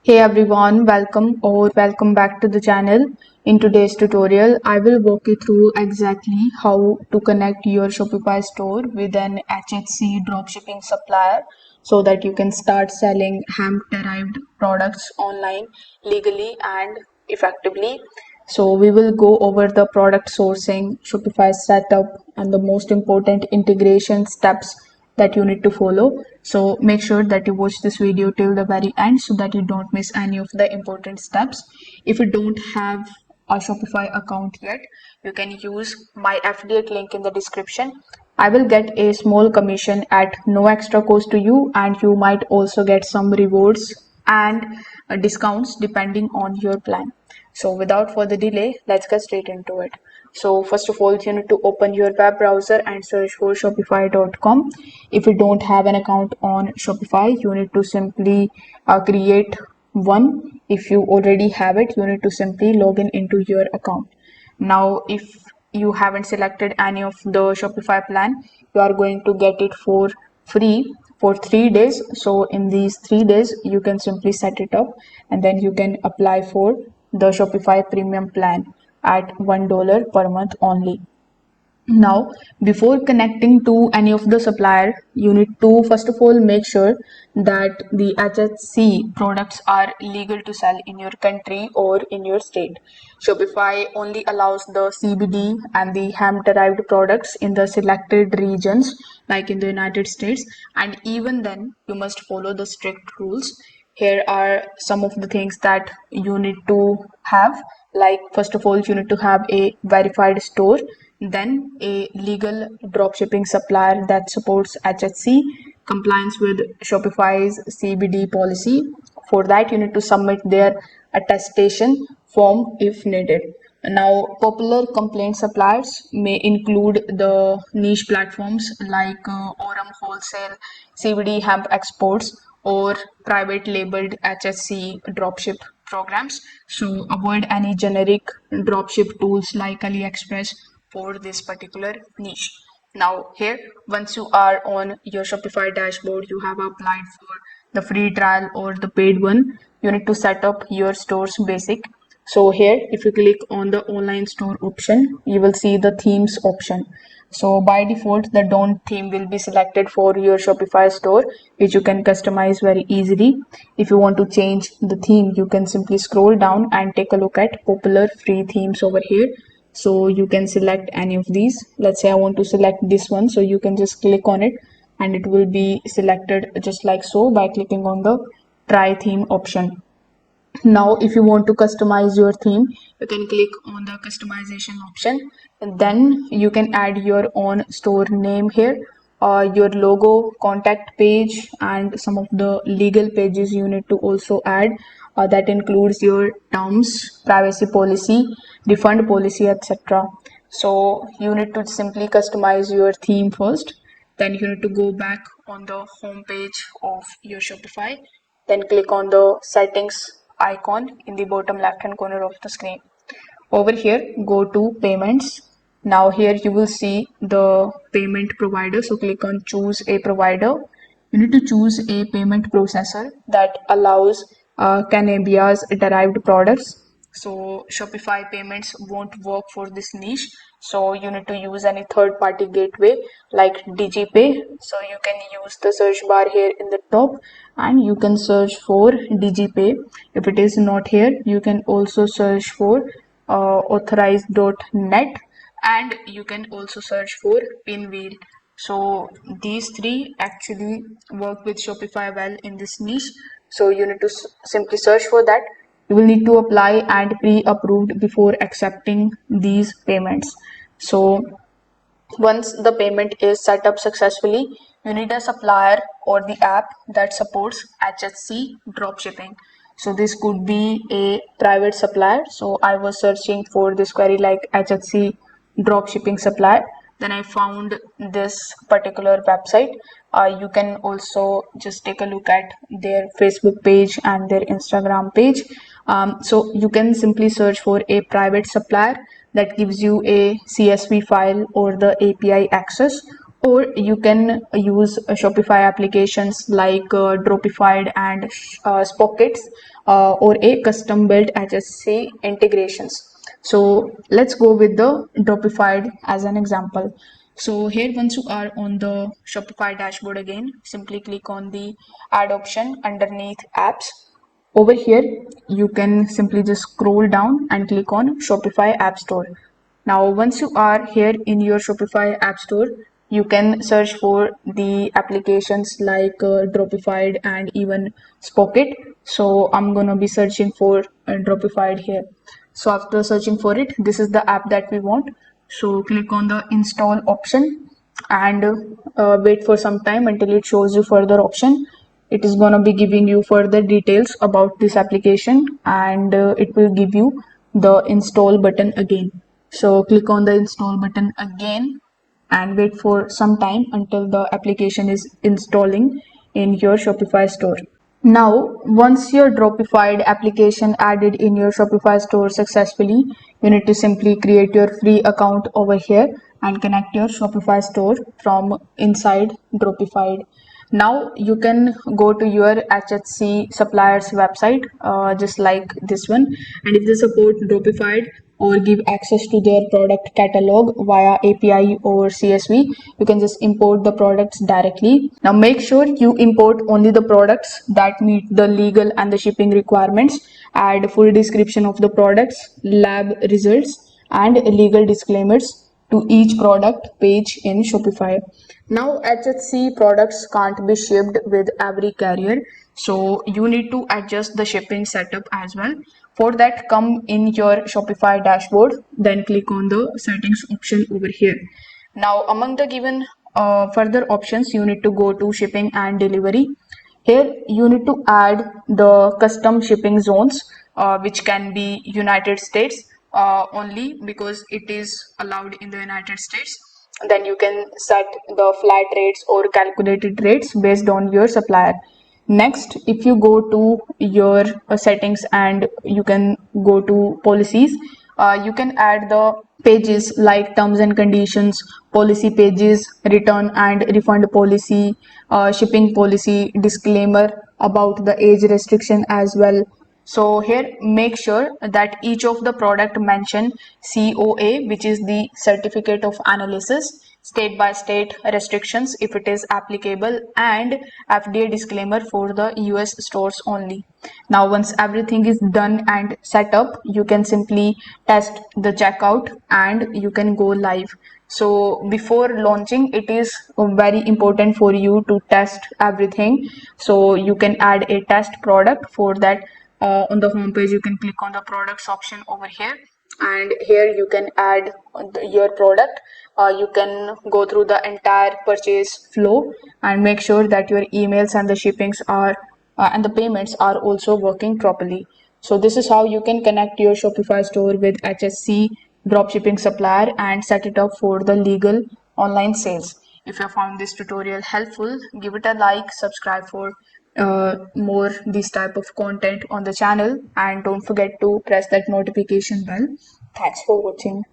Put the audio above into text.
Hey everyone, welcome back to the channel. In today's tutorial, I will walk you through exactly how to connect your Shopify store with an HHC dropshipping supplier so that you can start selling hemp derived products online legally and effectively. So we will go over the product sourcing, Shopify setup, and the most important integration steps that you need to follow. So make sure that you watch this video till the very end so that you don't miss any of the important steps. If you don't have a Shopify account yet, you can use my affiliate link in the description. I will get a small commission at no extra cost to you, and you might also get some rewards and discounts depending on your plan. So without further delay, let's get straight into it. So first of all, you need to open your web browser and search for shopify.com. If you don't have an account on Shopify, you need to simply create one. If you already have it, you need to simply log in into your account. Now, if you haven't selected any of the Shopify plan, you are going to get it for free for 3 days. So in these 3 days, you can simply set it up and then you can apply for the Shopify premium plan at $1 per month only. Now, before connecting to any of the supplier, you need to first of all make sure that the HHC products are legal to sell in your country or in your state. Shopify only allows the CBD and the hemp derived products in the selected regions, like in the United States, and even then, you must follow the strict rules. Here are some of the things that you need to have. Like, first of all, you need to have a verified store, then a legal dropshipping supplier that supports HHC, compliance with Shopify's CBD policy. For that, you need to submit their attestation form if needed. Now, popular complaint suppliers may include the niche platforms like Oram Wholesale, CBD Hemp Exports, or private labeled HHC dropship programs. So avoid any generic dropship tools like AliExpress for this particular niche. Now here, once you are on your Shopify dashboard, you have applied for the free trial or the paid one. You need to set up your store's basic. So here, if you click on the online store option, you will see the themes option. So by default, the Don't theme will be selected for your Shopify store, which you can customize very easily. If you want to change the theme, you can simply scroll down and take a look at popular free themes over here. So you can select any of these. Let's say I want to select this one. So you can just click on it and it will be selected just like so by clicking on the try theme option. Now, if you want to customize your theme, you can click on the customization option, and then you can add your own store name here, your logo, contact page, and some of the legal pages you need to also add. That includes your terms, privacy policy, refund policy, etc. So you need to simply customize your theme first. Then you need to go back on the home page of your Shopify, then click on the settings icon in the bottom left hand corner of the screen. Over here, go to payments. Now here you will see the payment provider. So click on choose a provider. You need to choose a payment processor that allows cannabis derived products. So Shopify payments won't work for this niche. So you need to use any third party gateway like DigiPay. So you can use the search bar here in the top and you can search for DigiPay. If it is not here, you can also search for authorize.net, and you can also search for Pinwheel. So these three actually work with Shopify well in this niche. So you need to simply search for that. You will need to apply and pre-approved before accepting these payments. So once the payment is set up successfully, you need a supplier or the app that supports HHC dropshipping. So this could be a private supplier. So I was searching for this query like HHC dropshipping supplier. Then I found this particular website. You can also just take a look at their Facebook page and their Instagram page. So you can simply search for a private supplier that gives you a CSV file or the API access, or you can use Shopify applications like Dropify and Spockets. or a custom built HHC integrations. So let's go with the Dropify as an example. So here, once you are on the Shopify dashboard again, simply click on the add option underneath apps. Over here, you can simply just scroll down and click on Shopify App Store. Now, once you are here in your Shopify App Store, you can search for the applications like Dropified and even Spocket. So I'm gonna be searching for Dropified here. So after searching for it, this is the app that we want. So click on the install option and wait for some time until it shows you further option. It is going to be giving you further details about this application, and it will give you the install button again. So click on the install button again and wait for some time until the application is installing in your Shopify store. Now, once your Dropified application added in your Shopify store successfully, you need to simply create your free account over here and connect your Shopify store from inside Dropified. Now you can go to your HHC suppliers website, just like this one, and if they support Dropified or give access to their product catalog via API or CSV, you can just import the products directly. Now make sure you import only the products that meet the legal and the shipping requirements. Add full description of the products, lab results, and legal disclaimers to each product page in Shopify. Now HHC products can't be shipped with every carrier, so you need to adjust the shipping setup as well. For that, come in your Shopify dashboard, then click on the settings option over here. Now among the given further options, you need to go to shipping and delivery. Here you need to add the custom shipping zones, which can be United States only because it is allowed in the United States. Then you can set the flat rates or calculated rates based on your supplier. Next, if you go to your settings and you can go to policies, you can add the pages like terms and conditions, policy pages, return and refund policy, shipping policy, disclaimer about the age restriction as well. So here make sure that each of the product mention COA, which is the certificate of analysis, state by state restrictions if it is applicable, and FDA disclaimer for the US stores only. Now once everything is done and set up, you can simply test the checkout and you can go live. So before launching, it is very important for you to test everything. So you can add a test product. For that, on the home page you can click on the products option over here, and here you can add your product. You can go through the entire purchase flow and make sure that your emails and the shippings are and the payments are also working properly. So this is how you can connect your Shopify store with HHC dropshipping supplier and set it up for the legal online sales. If you found this tutorial helpful, give it a like, subscribe for more this type of content on the channel, and don't forget to press that notification bell. Thanks for watching.